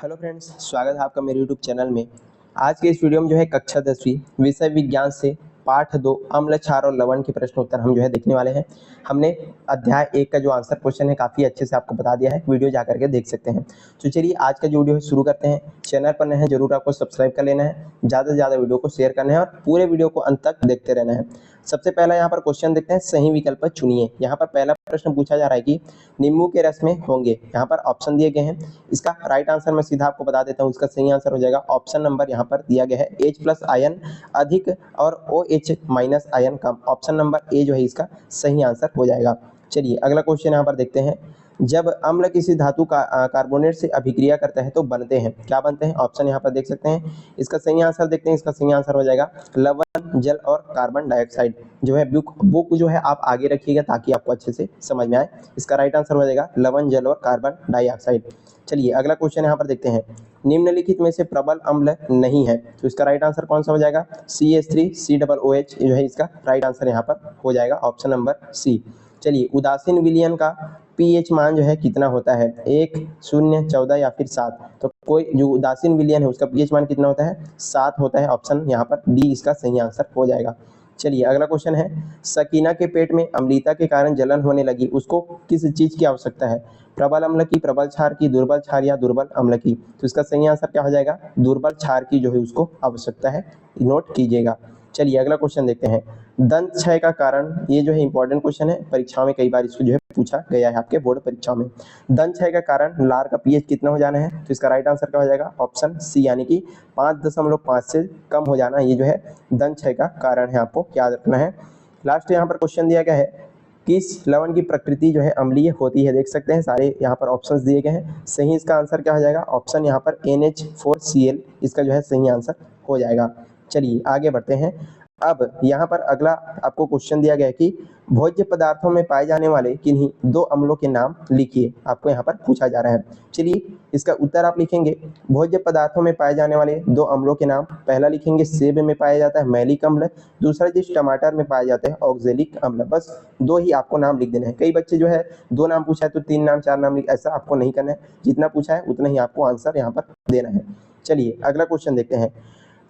Hello friends, स्वागत है आपका मेरे यूट्यूब चैनल में। आज के इस वीडियो में जो है कक्षा 10वीं विषय विज्ञान से पाठ 2 अम्ल, क्षार और लवण के प्रश्न उत्तर हम जो है देखने वाले हैं। हमने अध्याय 1 का जो आंसर क्वेश्चन है काफ़ी अच्छे से आपको बता दिया है, वीडियो जा करके देख सकते हैं। तो चलिए आज का जो वीडियो है शुरू करते हैं। चैनल पर नए हैं जरूर आपको सब्सक्राइब कर लेना है, ज़्यादा से ज़्यादा वीडियो को शेयर करना है और पूरे वीडियो को अंत तक देखते रहना है। सबसे पहला यहाँ पर क्वेश्चन देखते हैं, सही विकल्प चुनिए। यहाँ पर पहला प्रश्न पूछा जा रहा है कि नींबू के रस में होंगे, यहाँ पर ऑप्शन दिए गए हैं। इसका राइट आंसर मैं सीधा आपको बता देता हूँ, इसका सही आंसर हो जाएगा ऑप्शन नंबर यहाँ पर दिया गया है H+ आयन अधिक और OH- ion come. Option number A जो है इसका सही आंसर हो जाएगा। चलिए अगला क्वेश्चन यहाँ पर देखते हैं, जब अम्ल किसी धातु का कार्बोनेट से अभिक्रिया करता है तो बनते हैं, क्या बनते हैं? ऑप्शन यहाँ पर देख सकते हैं। इसका सही आंसर देखते हैं, इसका सही आंसर हो जाएगा लवण, जल और कार्बन डाइऑक्साइड। जो है बुक जो है आप आगे रखिएगा ताकि आपको अच्छे से समझ में आए। इसका राइट आंसर हो जाएगा लवण, जल और कार्बन डाइऑक्साइड। चलिए अगला क्वेश्चन यहाँ पर देखते हैं, निम्नलिखित में से प्रबल अम्ल नहीं है, तो इसका राइट आंसर कौन सा हो जाएगा? CH3COOH जो है इसका राइट आंसर यहाँ पर हो जाएगा ऑप्शन नंबर सी। चलिए उदासीन विलयन का पीएच मान जो है कितना होता है? 1, 0, 14 या फिर 7? तो कोई जो उदासीन विलयन है उसका पीएच मान कितना होता है? 7 होता है। ऑप्शन यहाँ पर डी इसका सही आंसर हो जाएगा। चलिए अगला क्वेश्चन है, सकीना के पेट में अम्लता के कारण जलन होने लगी, उसको किस चीज की आवश्यकता है? प्रबल अम्ल की, प्रबल क्षार की, दुर्बल क्षार या दुर्बल अम्ल की? तो इसका सही आंसर क्या हो जाएगा? दुर्बल क्षार की जो है उसको आवश्यकता है, नोट कीजिएगा। चलिए अगला क्वेश्चन देखते हैं, दंत क्षय का कारण, ये जो है इंपॉर्टेंट क्वेश्चन है, परीक्षाओं में कई बार इसको जो है पूछा गया है आपके बोर्ड परीक्षाओं में। दंत क्षय का कारण लार का पीएच कितना हो जाना है? तो इसका राइट आंसर क्या हो जाएगा? ऑप्शन सी, यानी कि 5.5 से कम हो जाना, ये जो है दंत क्षय का कारण है, आपको याद रखना है। लास्ट यहाँ पर क्वेश्चन दिया गया है, किस लवण की प्रकृति जो है अम्लीय होती है? देख सकते हैं सारे यहाँ पर ऑप्शंस दिए गए हैं। सही इसका आंसर क्या हो जाएगा? ऑप्शन यहाँ पर NH4Cl इसका जो है सही आंसर हो जाएगा। चलिए आगे बढ़ते हैं। अब यहाँ पर अगला आपको क्वेश्चन दिया गया है कि भोज्य पदार्थों में पाए जाने वाले किन्हीं 2 अम्लों के नाम लिखिए, आपको यहाँ पर पूछा जा रहा है। चलिए इसका उत्तर आप लिखेंगे, भोज्य पदार्थों में पाए जाने वाले 2 अम्लों के नाम। पहला लिखेंगे सेब में पाया जाता है मैलिक अम्ल, दूसरा चीज टमाटर में पाया जाता है ऑक्जेलिक अम्ल। बस 2 ही आपको नाम लिख देना है। कई बच्चे जो है 2 नाम पूछा है तो 3 नाम 4 नाम लिख, ऐसा आपको नहीं करना है। जितना पूछा है उतना ही आपको आंसर यहाँ पर देना है। चलिए अगला क्वेश्चन देखते हैं,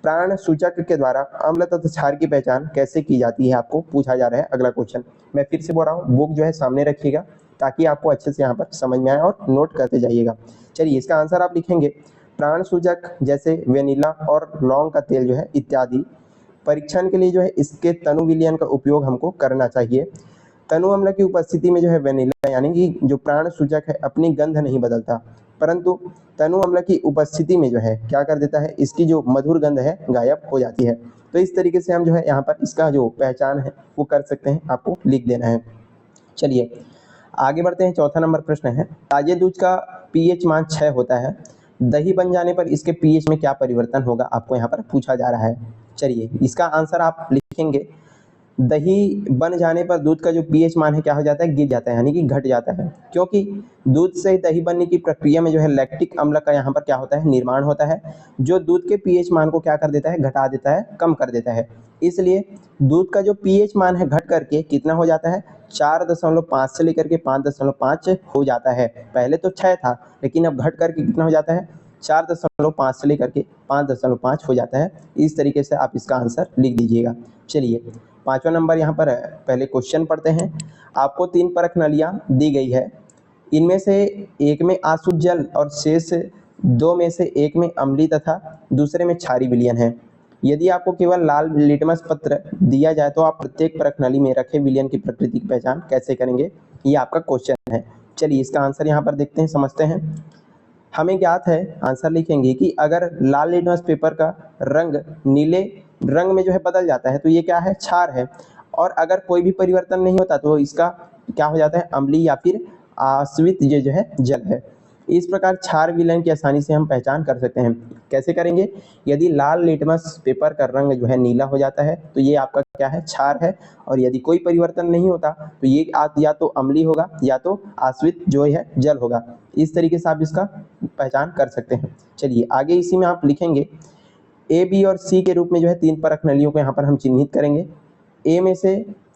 प्राण सूचक के द्वारा अम्ल तथा क्षार की पहचान कैसे की जाती है, आपको पूछा जा रहा है अगला क्वेश्चन। मैं फिर से बोल रहा हूँ, बुक जो है सामने रखिएगा ताकि आपको अच्छे से यहाँ पर समझ में आए और नोट करते जाइएगा। चलिए इसका आंसर आप लिखेंगे, प्राण सूचक जैसे वेनिला और लौंग का तेल जो है इत्यादि परीक्षण के लिए जो है इसके तनु विलयन का उपयोग हमको करना चाहिए। तनु अम्ल की उपस्थिति में जो है वेनिला, यानी कि जो प्राण सूचक है अपनी गंध नहीं बदलता, परंतु तनु अम्ल की उपस्थिति में जो है क्या कर देता है, इसकी जो मधुर गंध है गायब हो जाती है। तो इस तरीके से हम जो है यहाँ पर इसका जो पहचान है वो कर सकते हैं, आपको लिख देना है। चलिए आगे बढ़ते हैं। चौथा नंबर प्रश्न है, ताजे दूध का पीएच मान 6 होता है, दही बन जाने पर इसके पीएच में क्या परिवर्तन होगा, आपको यहाँ पर पूछा जा रहा है। चलिए इसका आंसर आप लिखेंगे, दही बन जाने पर दूध का जो पीएच मान है क्या हो जाता है? गिर जाता है, यानी कि घट जाता है। क्योंकि दूध से दही बनने की प्रक्रिया में जो है लैक्टिक अम्ल का यहाँ पर क्या होता है? निर्माण होता है, जो दूध के पीएच मान को क्या कर देता है? घटा देता है, कम कर देता है। इसलिए दूध का जो पीएच मान है घट करके कितना हो जाता है? 4.5 से लेकर के 5.5 हो जाता है। पहले तो 6 था, लेकिन अब घट करके कितना हो जाता है? 4.5 से लेकर के 5.5 हो जाता है। इस तरीके से आप इसका आंसर लिख दीजिएगा। चलिए 5वां नंबर यहाँ पर पहले क्वेश्चन पढ़ते हैं। आपको 3 परख नलियाँ दी गई है, इनमें से एक में आसुत जल और शेष 2 में से एक में अम्लीय तथा दूसरे में क्षारीय विलयन है। यदि आपको केवल लाल लिटमस पत्र दिया जाए तो आप प्रत्येक परख नली में रखे विलयन की प्रकृति की पहचान कैसे करेंगे, ये आपका क्वेश्चन है। चलिए इसका आंसर यहाँ पर देखते हैं, समझते हैं। हमें ज्ञात है, आंसर लिखेंगे कि अगर लाल लिटमस पेपर का रंग नीले रंग में जो है बदल जाता है तो ये क्या है? क्षार है। और अगर कोई भी परिवर्तन नहीं होता तो इसका क्या हो जाता है? अम्लीय या फिर आश्रित ये जो है जल है। इस प्रकार क्षार विलयन की आसानी से हम पहचान कर सकते हैं। कैसे करेंगे? यदि लाल लिटमस पेपर का रंग जो है नीला हो जाता है तो ये आपका क्या है? क्षार है। और यदि कोई परिवर्तन नहीं होता तो ये या तो अम्लीय होगा या तो आश्रित जो है जल होगा। इस तरीके से आप इसका पहचान कर सकते हैं। चलिए आगे इसी में आप लिखेंगे, ए, बी और सी के रूप में जो है 3 परख नलियों को यहाँ पर हम चिन्हित करेंगे। ए में से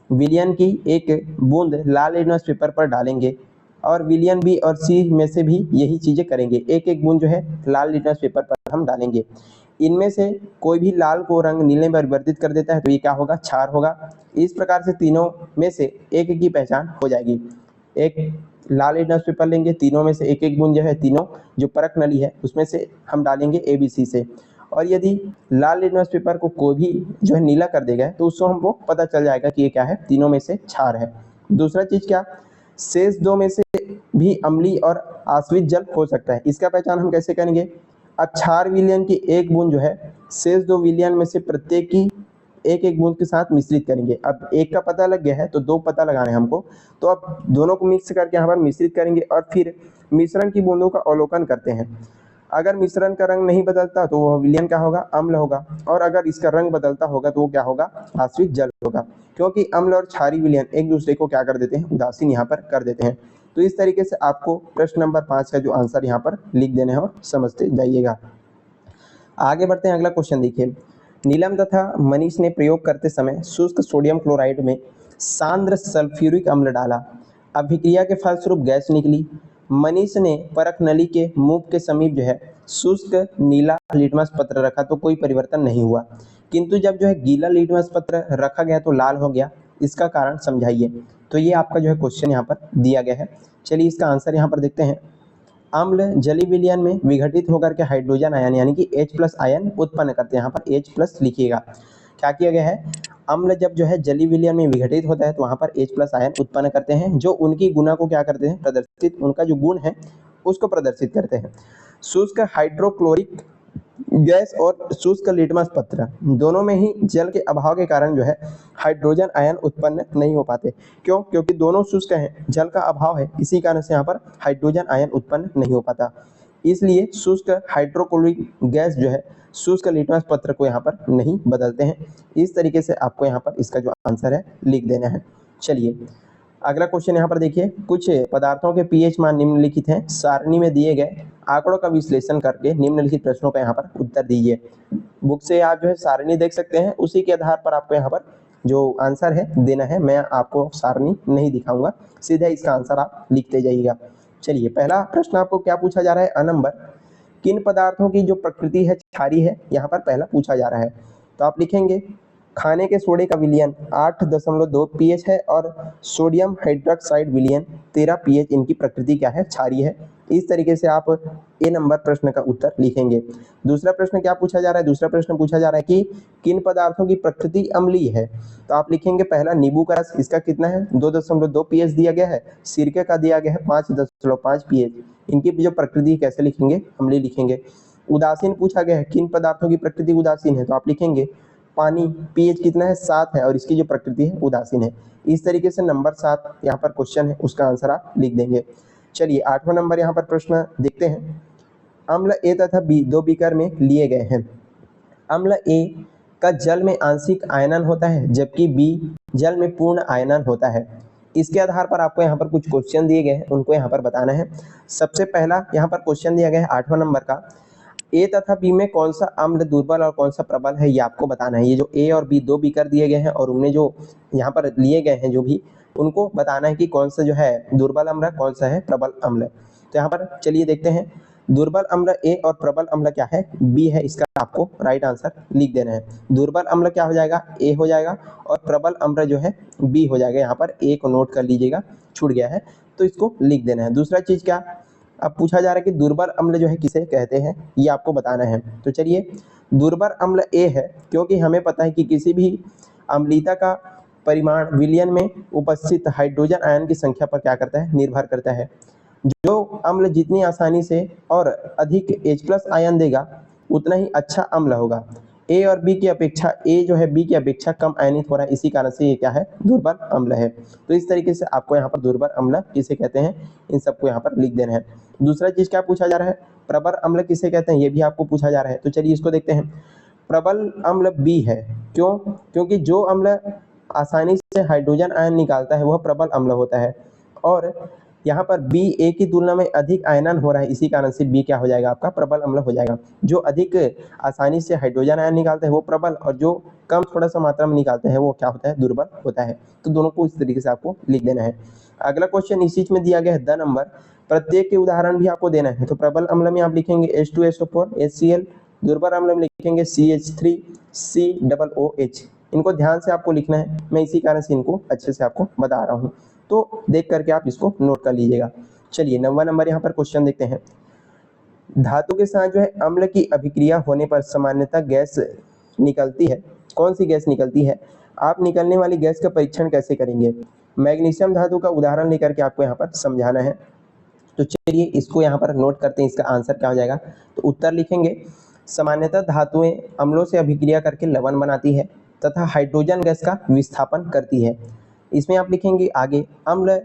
विलयन की एक बूंद लाल लिटमस पेपर पर डालेंगे, और विलियन बी और सी में से भी यही चीजें करेंगे। एक एक बूंद जो है लाल लिटमस पेपर पर हम डालेंगे। इनमें से कोई भी लाल को रंग नीले में परिवर्तित कर देता है तो ये क्या होगा, क्षार होगा। इस प्रकार से तीनों में से एक एक की पहचान हो जाएगी। एक लाल लिटमस पेपर लेंगे, तीनों में से एक एक बूंद जो है तीनों जो परख नली है उसमें से हम डालेंगे ABC से, और यदि लाल लिटमस पेपर को कोई भी जो है नीला कर देगा तो उसको हमको पता चल जाएगा कि ये क्या है, तीनों में से क्षार है। दूसरा चीज क्या, शेष दो में से भी अम्लीय और आश्रित जल हो सकता है। इसका पहचान हम कैसे करेंगे, अब क्षार विलयन की एक बूंद जो है शेष दो विलयन में से प्रत्येक की एक एक बूंद के साथ मिश्रित करेंगे। अब एक का पता लग गया है तो दो पता लगाने हैं हमको, तो अब दोनों को मिक्स करके यहाँ पर मिश्रित करेंगे और फिर मिश्रण की बूंदों का अवलोकन करते हैं। अगर मिश्रण का रंग नहीं बदलता तो वह विलयन क्या होगा, अम्ल होगा, और अगर इसका रंग बदलता होगा तो वो क्या होगा, आश्रित जल होगा, क्योंकि अम्ल और क्षारीय विलयन एक दूसरे को क्या कर देते हैं, उदासीन यहाँ पर कर देते हैं। तो इस तरीके से आपको प्रश्न नंबर 5 का जो आंसर यहाँ पर लिख देने हैं और समझते जाइएगा। आगे बढ़ते हैं, अगला क्वेश्चन देखिए। नीलम तथा मनीष ने प्रयोग करते समय शुष्क सोडियम क्लोराइड में सांद्र सल्फ्यूरिक अम्ल डाला। अभिक्रिया के फलस्वरूप गैस निकली। मनीष ने परख नली के मुंह के समीप जो है शुष्क नीला लिटमस पत्र रखा तो कोई परिवर्तन नहीं हुआ, किंतु जब जो है गीला लिटमस पत्र रखा गया तो लाल हो गया, इसका कारण समझाइए। तो ये आपका जो है क्वेश्चन यहाँ पर दिया गया है। चलिए इसका आंसर यहाँ पर देखते हैं। अम्ल जलीय विलयन में विघटित होकर के हाइड्रोजन आयन यानी कि H+ आयन उत्पन्न करते हैं। यहाँ पर H+ लिखिएगा। क्या किया गया है, अम्ल जब जो है जलीय विलयन में विघटित होता है तो वहाँ पर H+ आयन उत्पन्न करते हैं, जो उनकी गुणा को क्या करते हैं, प्रदर्शित, उनका जो गुण है उसको प्रदर्शित करते हैं। शुष्क हाइड्रोक्लोरिक गैस और शुष्क लिटमस पत्र दोनों में ही जल के अभाव के कारण जो है हाइड्रोजन आयन उत्पन्न नहीं हो पाते। क्यों, क्योंकि दोनों शुष्क हैं, जल का अभाव है, इसी कारण से यहाँ पर हाइड्रोजन आयन उत्पन्न नहीं हो पाता। इसलिए शुष्क हाइड्रोक्लोरिक गैस जो है शुष्क लिटमस पत्र को यहाँ पर नहीं बदलते हैं। इस तरीके से आपको यहाँ पर इसका जो आंसर है लिख देना है। चलिए अगला क्वेश्चन यहाँ पर देखिए। कुछ पदार्थों के pH मान निम्नलिखित हैं, सारणी में दिए गए आंकड़ों का विश्लेषण करके निम्नलिखित प्रश्नों का यहाँ पर उत्तर दीजिए। बुक से आप जो है सारणी देख सकते हैं, उसी के आधार पर आपको यहाँ पर जो आंसर है देना है। मैं आपको सारणी नहीं दिखाऊंगा, सीधा इसका आंसर आप लिखते जाइएगा। चलिए पहला प्रश्न आपको क्या पूछा जा रहा है, अ नंबर, किन पदार्थों की जो प्रकृति है क्षारीय है, यहाँ पर पहला पूछा जा रहा है। तो आप लिखेंगे खाने के सोडे का विलयन 8.2 pH है और सोडियम हाइड्रोक्साइड विलयन 13 pH, इनकी प्रकृति क्या है, क्षारीय है। इस तरीके से आप ए नंबर प्रश्न का उत्तर लिखेंगे। दूसरा प्रश्न क्या पूछा जा रहा है, दूसरा प्रश्न पूछा जा रहा है कि किन पदार्थों की प्रकृति अम्लीय है। तो आप लिखेंगे पहला नींबू का रस, इसका कितना है, 2.2 pH दिया गया है। सिरके का दिया गया है 5.5 pH, इनकी जो प्रकृति कैसे लिखेंगे, अम्लीय लिखेंगे। उदासीन पूछा गया है, किन पदार्थों की प्रकृति उदासीन है। तो आप लिखेंगे पानी, pH कितना है, 7 है और इसकी जो प्रकृति है उदासीन है। इस तरीके से नंबर 7 यहाँ पर क्वेश्चन है, उसका आंसर आप लिख देंगे। चलिए 8वां नंबर यहाँ पर प्रश्न देखते हैं। अम्ल ए तथा बी दो बीकर में लिए गए हैं। अम्ल ए का जल में आंशिक आयनन होता है जबकि बी जल में पूर्ण आयनन होता है। इसके आधार पर आपको यहाँ पर कुछ क्वेश्चन दिए गए हैं, उनको यहाँ पर बताना है। सबसे पहला यहाँ पर क्वेश्चन दिया गया है 8वां नंबर का, ए तथा बी में कौन सा अम्ल दुर्बल और कौन सा प्रबल है, ये आपको बताना है। ये जो ए और बी दो बीकर दिए गए हैं और उनमें जो यहाँ पर लिए गए हैं जो भी, उनको बताना है कि कौन सा जो है दुर्बल अम्ल है, कौन सा है प्रबल अम्ल। तो यहाँ पर चलिए देखते हैं। दुर्बल अम्ल ए और प्रबल अम्ल क्या है, बी है। इसका आपको राइट आंसर लिख देना है। दुर्बल अम्ल क्या हो जाएगा, ए हो जाएगा, और प्रबल अम्ल जो है बी हो जाएगा। यहाँ पर ए को नोट कर लीजिएगा, छूट गया है तो इसको लिख देना है। दूसरा चीज क्या, अब पूछा जा रहा है कि दुर्बल अम्ल जो है किसे कहते हैं, ये आपको बताना है। तो चलिए दुर्बल अम्ल ए है, क्योंकि हमें पता है कि किसी भी अम्लीयता का परिमाण विलयन में उपस्थित हाइड्रोजन आयन की संख्या पर क्या करता है, निर्भर करता है। जो अम्ल जितनी आसानी से और अधिक H+ आयन देगा उतना ही अच्छा अम्ल होगा। ए और बी की अपेक्षा, ए जो है बी की अपेक्षा कम आयनित हो रहा है, इसी कारण से ये क्या है, दुर्बल अम्ल है। तो इस तरीके से आपको यहाँ पर दुर्बल अम्ल किसे कहते हैं, इन सबको यहाँ पर लिख देना है। दूसरा चीज क्या पूछा जा रहा है, प्रबल अम्ल किसे कहते हैं, ये भी आपको पूछा जा रहा है। तो चलिए इसको देखते हैं। प्रबल अम्ल बी है, क्यों, क्योंकि जो अम्ल आसानी से हाइड्रोजन आयन निकालता है वह प्रबल अम्ल होता है, और यहाँ पर बी ए की तुलना में अधिक आयनन हो रहा है, इसी कारण से बी क्या हो जाएगा, आपका प्रबल अम्ल हो जाएगा। जो अधिक आसानी से हाइड्रोजन आयन निकालते हैं वो प्रबल, और जो कम थोड़ा सा मात्रा में निकालते हैं वो क्या होता है, दुर्बल होता है। तो दोनों को इस तरीके से आपको लिख देना है। अगला क्वेश्चन इसी में दिया गया है 10 नंबर, प्रत्येक के उदाहरण भी आपको देना है। तो प्रबल अम्ल में आप लिखेंगे H2SO4 HCl, दुर्बल अम्ल में लिखेंगे CH3 COOH। इनको ध्यान से आपको लिखना है, मैं इसी कारण से इनको अच्छे से आपको बता रहा हूँ, तो देख करके आप इसको नोट कर लीजिएगा। चलिए 9वां नंबर यहाँ पर क्वेश्चन देखते हैं। धातु के साथ जो है अम्ल की अभिक्रिया होने पर सामान्यतः गैस निकलती है। कौन सी गैस निकलती है? आप निकलने वाली गैस का परीक्षण कैसे करेंगे? मैग्नीशियम धातु का उदाहरण लेकर के आपको यहाँ पर समझाना है। तो चलिए इसको यहाँ पर नोट करते हैं, इसका आंसर क्या हो जाएगा। तो उत्तर लिखेंगे, सामान्यतः धातुएं अम्लों से अभिक्रिया करके लवण बनाती है तथा हाइड्रोजन गैस का विस्थापन करती है। इसमें आप लिखेंगे आगे अम्ल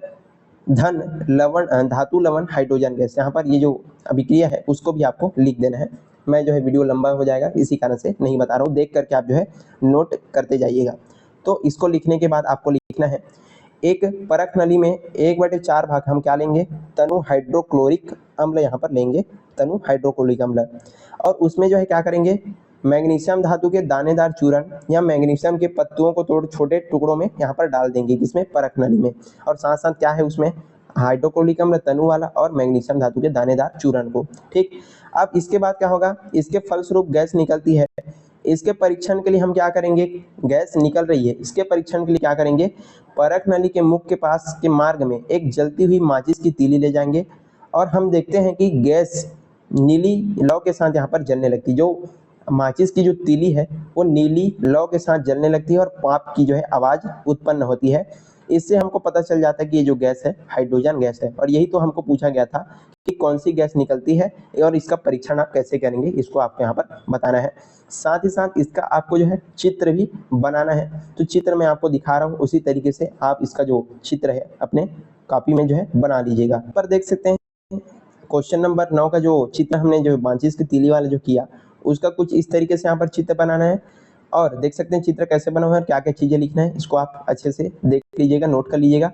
धन लवण धातु लवण हाइड्रोजन गैस। यहाँ पर ये जो अभिक्रिया है उसको भी आपको लिख देना है। मैं जो है वीडियो लंबा हो जाएगा इसी कारण से नहीं बता रहा हूँ, देख करके आप जो है नोट करते जाइएगा। तो इसको लिखने के बाद आपको लिखना है, एक परख नली में 1/4 भाग हम क्या लेंगे? तनु हाइड्रोक्लोरिक अम्ल यहाँ पर लेंगे, तनु हाइड्रोक्लोरिक अम्ल। और उसमें जो है क्या करेंगे, मैग्नीशियम धातु के दानेदार चूर्ण या मैग्नीशियम के पत्तुओं को तोड़ छोटे टुकड़ों में यहाँ पर डाल देंगे, किसमें? परख नली में। और साथ साथ क्या है उसमें? हाइड्रोक्लोरिक अम्ल तनु वाला और मैग्नीशियम धातु के दानेदार चूर्ण को। ठीक, अब इसके बाद क्या होगा, इसके फलस्वरूप गैस निकलती है। इसके परीक्षण के लिए हम क्या करेंगे, गैस निकल रही है, इसके परीक्षण के लिए क्या करेंगे, परख नली के मुख के पास के मार्ग में एक जलती हुई माचिस की तीली ले जाएंगे और हम देखते हैं कि गैस नीली लौ के साथ यहाँ पर जलने लगती है। जो माचिस की जो तीली है वो नीली लौ के साथ जलने लगती है और पाप की जो है आवाज उत्पन्न होती है। इससे हमको पता चल जाता है कि ये जो गैस है हाइड्रोजन गैस है। और यही तो हमको पूछा गया था कि कौन सी गैस निकलती है और इसका परीक्षण आप कैसे करेंगे, इसको आपको यहाँ पर बताना है। साथ ही साथ इसका आपको जो है चित्र भी बनाना है। तो चित्र मैं आपको दिखा रहा हूँ, उसी तरीके से आप इसका जो चित्र है अपने कॉपी में जो है बना लीजिएगा। पर देख सकते हैं क्वेश्चन नंबर 9 का जो चित्र हमने जो माचिस की तीली वाला जो किया, उसका कुछ इस तरीके से यहाँ पर चित्र बनाना है। और देख सकते हैं चित्र कैसे बना हुआ है, क्या क्या चीजें लिखना है, इसको आप अच्छे से देख लीजिएगा, नोट कर लीजिएगा।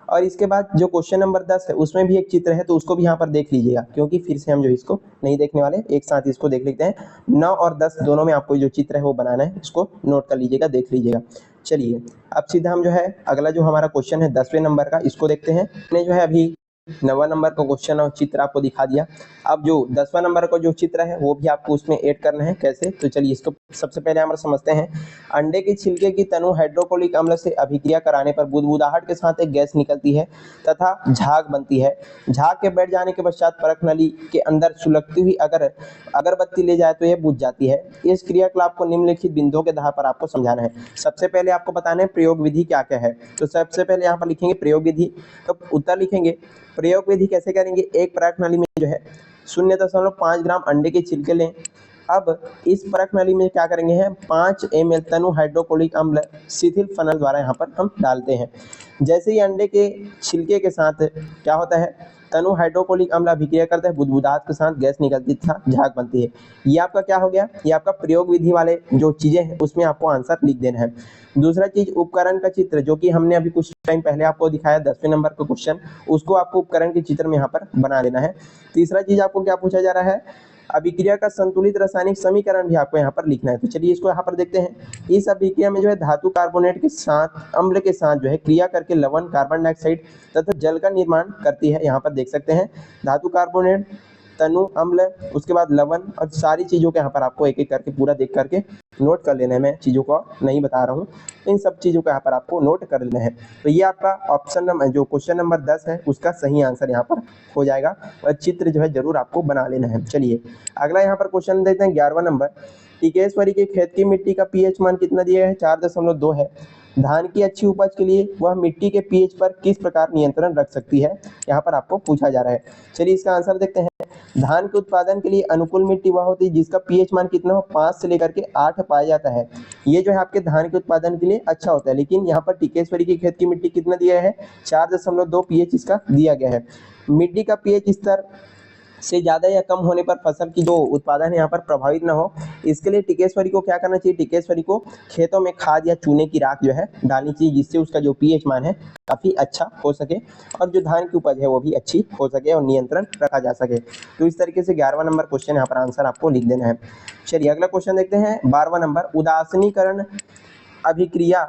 और इसके बाद जो क्वेश्चन नंबर 10 है उसमें भी एक चित्र है, तो उसको भी यहाँ पर देख लीजिएगा, क्योंकि फिर से हम जो इसको नहीं देखने वाले, एक साथ इसको देख लेते हैं। 9 और 10 दोनों में आपको जो चित्र है वो बनाना है, इसको नोट कर लीजिएगा, देख लीजिएगा। चलिए अब सीधा हम जो है अगला जो हमारा क्वेश्चन है 10वें नंबर का, इसको देखते हैं। मैंने जो है अभी 9वां नंबर का क्वेश्चन और चित्र आपको दिखा दिया। अब जो 10वां नंबर का जो चित्र है वो भी आपको उसमें ऐड करना है। कैसे? तो चलिए इसको सबसे पहले हम समझते हैं। अंडे के छिलके की तनु हाइड्रोक्लोरिक अम्ल से अभिक्रिया कराने पर बुदबुदाहट के साथ एक गैस निकलती है तथा झाग बनती है। झाग के बैठ जाने के पश्चात परख नली के अंदर सुलगती हुई अगर अगरबत्ती ले जाए तो यह बुझ जाती है। इस क्रियाकलाप को निम्नलिखित बिंदुओं के आधार पर आपको समझाना है। सबसे पहले आपको बताना है प्रयोग विधि क्या क्या है। तो सबसे पहले यहाँ पर लिखेंगे प्रयोग विधि। तो उत्तर लिखेंगे, प्रयोग विधि कैसे करेंगे, एक परख नली में जो है 0.5 ग्राम अंडे के छिलके लें। अब इस परख नली में क्या करेंगे हैं 5 ml तनु हाइड्रोक्लोरिक अम्ल शिथिल फनल द्वारा यहाँ पर हम डालते हैं। जैसे ही अंडे के छिलके के साथ क्या होता है, तनु हाइड्रोक्लोरिक अम्ल अभिक्रिया करता है, बुदबुदाहट के साथ गैस निकलती था, झाग बनती है। ये आपका क्या हो गया, ये आपका प्रयोग विधि वाले जो चीजें हैं उसमें आपको आंसर लिख देना है। दूसरा चीज उपकरण का चित्र, जो कि हमने अभी कुछ टाइम पहले आपको दिखाया 10वें नंबर का क्वेश्चन, उसको आपको उपकरण के चित्र में यहाँ पर बना देना है। तीसरा चीज आपको क्या पूछा जा रहा है, अभिक्रिया का संतुलित रासायनिक समीकरण भी आपको यहाँ पर लिखना है। तो चलिए इसको यहाँ पर देखते हैं। इस अभिक्रिया में जो है धातु कार्बोनेट के साथ अम्ल के साथ जो है क्रिया करके लवण कार्बन डाइऑक्साइड तथा जल का निर्माण करती है। यहाँ पर देख सकते हैं धातु कार्बोनेट, तनु अम्ल, उसके बाद लवण, और सारी चीजों के यहाँ पर आपको एक एक करके पूरा देख करके नोट कर लेना है। मैं चीजों को नहीं बता रहा हूँ, इन सब चीजों को यहाँ पर आपको नोट कर लेना है। तो ये आपका ऑप्शन नंबर जो क्वेश्चन नंबर 10 है उसका सही आंसर यहाँ पर हो जाएगा। और चित्र जो है जरूर आपको बना लेना है। चलिए अगला यहाँ पर क्वेश्चन देते हैं 11वां नंबर। टिकेश्वरी के खेत की मिट्टी का पीएच मान कितना दिया है, 4.2 है। धान की अच्छी उपज के लिए वह मिट्टी के पीएच पर किस प्रकार नियंत्रण रख सकती है, यहाँ पर आपको पूछा जा रहा है। चलिए इसका आंसर देखते हैं। धान के उत्पादन के लिए अनुकूल मिट्टी वह होती है जिसका पीएच मान कितना हो, 5 से लेकर के 8 पाया जाता है। ये जो है आपके धान के उत्पादन के लिए अच्छा होता है। लेकिन यहाँ पर टिकेश्वरी की खेत की मिट्टी कितना दिया है, 4.2 पीएच इसका दिया गया है। मिट्टी का पीएच स्तर से ज़्यादा या कम होने पर फसल की जो उत्पादन है यहाँ पर प्रभावित ना हो, इसके लिए टिकेश्वरी को क्या करना चाहिए, टिकेश्वरी को खेतों में खाद या चूने की राख जो है डालनी चाहिए, जिससे उसका जो पीएच मान है काफ़ी अच्छा हो सके और जो धान की उपज है वो भी अच्छी हो सके और नियंत्रण रखा जा सके। तो इस तरीके से 11वां नंबर क्वेश्चन यहाँ पर आंसर आपको लिख देना है। चलिए अगला क्वेश्चन देखते हैं 12वां नंबर। उदासीनीकरण अभिक्रिया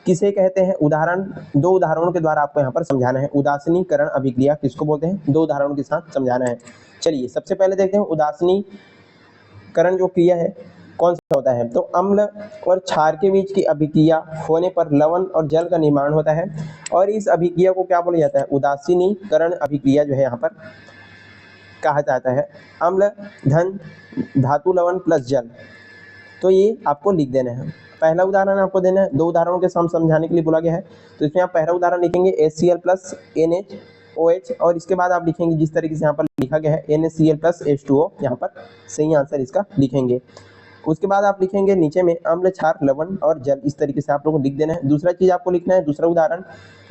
किसे कहते हैं? उदाहरण, दो उदाहरणों के द्वारा आपको यहाँ पर समझाना है। उदासीनीकरण अभिक्रिया किसको बोलते हैं? दो उदाहरणों के साथ समझाना है। चलिए सबसे पहले देखते हैं उदासीनीकरण जो क्रिया है कौन सा होता है। तो अम्ल और क्षार के बीच की अभिक्रिया होने पर लवण और जल का निर्माण होता है और इस अभिक्रिया को क्या बोला जाता है? उदासीनीकरण अभिक्रिया जो है यहाँ पर कहा जाता है। अम्ल धन धातु लवण प्लस जल, तो ये आपको लिख देना है। पहला उदाहरण आपको देना है, दो उदाहरणों के साथ समझाने के लिए बोला गया है। तो इसमें आप पहला उदाहरण लिखेंगे HCl प्लस NaOH और इसके बाद आप लिखेंगे जिस तरीके से यहाँ पर लिखा गया है NaCl प्लस H2O, यहाँ पर सही आंसर इसका लिखेंगे। उसके बाद आप लिखेंगे नीचे में अम्ल क्षार लवण और जल, इस तरीके से आप लोगों को लिख देना है। दूसरा चीज आपको लिखना है, दूसरा उदाहरण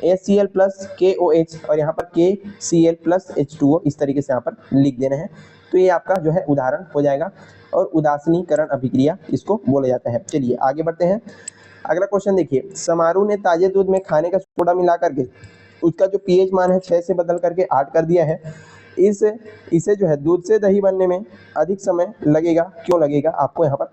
HCl प्लस KOH और यहाँ पर KCl प्लस H2O, इस तरीके से यहाँ पर लिख देना है। तो ये आपका जो है उदाहरण हो जाएगा और उदासीनीकरण अभिक्रिया इसको बोला जाता है। चलिए आगे बढ़ते हैं। अगला क्वेश्चन देखिए, समारू ने ताजे दूध में खाने का सोडा मिला करके उसका जो pH मान है 6 से बदल करके 8 कर दिया है। इसे जो है दूध से दही बनने में अधिक समय लगेगा, क्यों लगेगा आपको यहाँ पर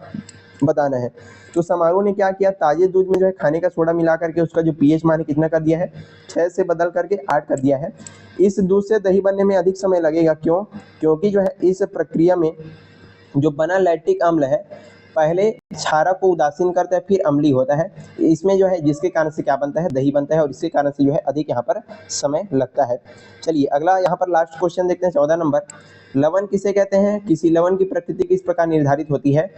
बताना है। तो समारू ने क्या किया, ताजे दूध में जो है खाने का सोडा मिला करके उसका जो pH मान है कितना कर दिया है? 6 से बदल करके 8 कर दिया है। इस दूध से दही बनने में अधिक समय लगेगा, क्यों? क्योंकि जो है इस प्रक्रिया में जो बना लैक्टिक अम्ल है पहले क्षारक को उदासीन करता है फिर अम्लीय होता है। इसमें जो है जिसके कारण से क्या बनता है? दही बनता है और इसके कारण से जो है अधिक यहाँ पर समय लगता है। चलिए अगला यहाँ पर लास्ट क्वेश्चन देखते हैं, 14 नंबर। लवण किसे कहते हैं? किसी लवण की प्रकृति किस प्रकार निर्धारित होती है?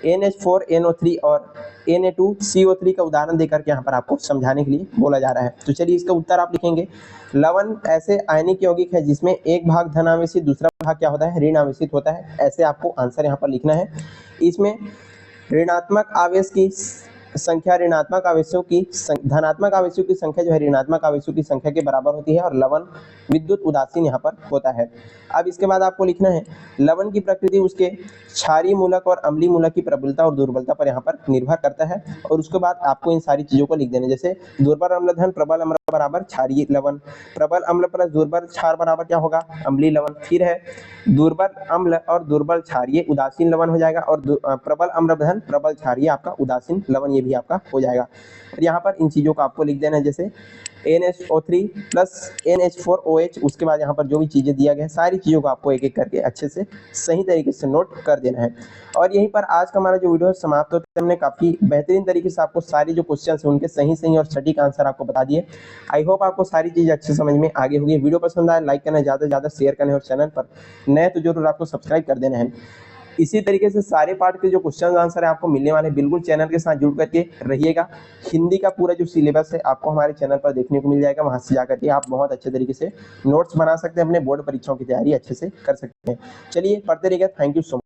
NH4NO3 और Na2CO3 का उदाहरण देकर के यहाँ पर आपको समझाने के लिए बोला जा रहा है। तो चलिए इसका उत्तर आप लिखेंगे, लवण ऐसे आयनिक यौगिक है जिसमें एक भाग धन आवेशित दूसरा भाग क्या होता है? ऋण आवेशित होता है। ऐसे आपको आंसर यहाँ पर लिखना है। इसमें ऋणात्मक आवेश की संख्या ऋणात्मक आवेशों की धनात्मक आवेशों की संख्या जो है ऋणात्मक आवेशों की संख्या के बराबर होती है और लवण विद्युत उदासीन यहाँ पर होता है। अब इसके बाद आपको लिखना है, लवण की प्रकृति उसके क्षारीय मूलक और अम्लीय मूलक की प्रबलता और दुर्बलता पर यहाँ पर निर्भर करता है और उसके बाद आपको इन सारी चीजों को लिख देना, जैसे दुर्बल अम्ल धन प्रबल अम्ल बराबर क्षारीय लवण, प्रबल अम्ल प्लस दुर्बल क्षार बराबर क्या होगा? अम्लीय लवण। फिर है दुर्बल अम्ल और दुर्बल क्षारीय उदासीन लवण हो जाएगा और प्रबल अम्ल धन प्रबल क्षारीय आपका उदासीन लवण, ये भी आपका हो जाएगा। और यहाँ पर इन चीजों को आपको लिख देना है, जैसे NH3 प्लस NH4OH, उसके बाद यहाँ पर जो भी चीजें दिया गया है सारी चीजों को आपको एक एक करके अच्छे से सही तरीके से नोट कर देना है। और यहीं पर आज का हमारा जो वीडियो समाप्त होता है। हमने काफी बेहतरीन तरीके से आपको सारी जो क्वेश्चन है उनके सही और सटीक आंसर आपको बता दिए। आई होप आपको सारी चीजें अच्छे समझ में आ गई होगी। वीडियो पसंद आए लाइक करना, ज्यादा से ज्यादा शेयर करना और चैनल पर नए तो जरूर आपको सब्सक्राइब कर देना है। इसी तरीके से सारे पार्ट के जो क्वेश्चन आंसर है आपको मिलने वाले, बिल्कुल चैनल के साथ जुड़ करके रहिएगा। हिंदी का पूरा जो सिलेबस है आपको हमारे चैनल पर देखने को मिल जाएगा। वहां से जाकर के आप बहुत अच्छे तरीके से नोट्स बना सकते हैं, अपने बोर्ड परीक्षाओं की तैयारी अच्छे से कर सकते हैं। चलिए पढ़ते रहिएगा। Thank you so much.